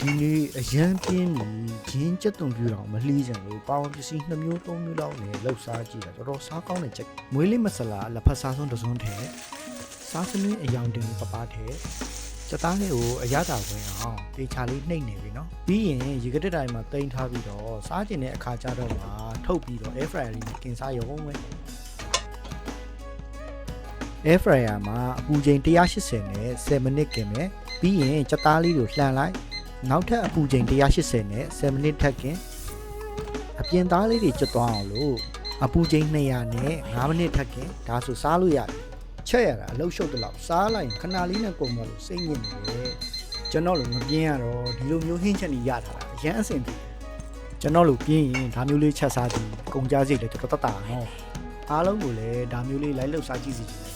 ဒီနေ့အရန်ပြင်းပြီးရင်းကျက်သွန်ပြူတော်မလှီးကြလို့ပေါင်းပစ္စည်း2မျိုး3မျိုးလောက်နဲ့လှုပ်ရှားကြည့်တာတော်တော်စားကောင်းတဲ့ချက်မွေးလေးမဆလာလက်ဖက်စားဆုံးတစ်စုံထဲစားစမင်းအယောင်တင်ပပထဲစက်သားလေးကိုအရသာဝင်အောင်တေချာလေးနှိမ့်နေပြီနော်ပြီးရင်ရေကတက်တိုင်းမှာတိန်းထားပြီးတော့စားကျင်တဲ့အခါကျတော့မှထုတ်ပြီးတော့ air fryer လေးနဲ့กินစားရုံပဲ air fryer မှာအပူချိန်180နဲ့7မိနစ်กินမယ်ပြီးရင်စက်သားလေးကိုလှန်လိုက်နောက်ထပ်အပူချိန်180နဲ့7မိနစ်ထပ်กินအပြင်သားလေးတွေကျွတ်သွားအောင်လို့အပူချိန်200နဲ့5မိနစ်ထပ်กินဒါဆိုစားလို့ရတယ်ချက်ရတာအလုပ်ရှုပ်တလောက်စားလိုက်ခဏလေးနဲ့ကုန်သွားလို့စိတ်ညစ်နေတယ်ကျွန်တော်လိုမပြင်းရတော့ဒီလိုမျိုးဟင်းချက်နေရထားတာအရန်အဆင်ပြေကျွန်တော်လိုပြင်းရင်ဒါမျိုးလေးချက်စားပြီးကုန်ကြစိတ်လည်းတော်တော်တတ်တာနော်အားလုံးကိုလည်းဒါမျိုးလေးလိုက်လှုပ်စားကြည့်စီချင်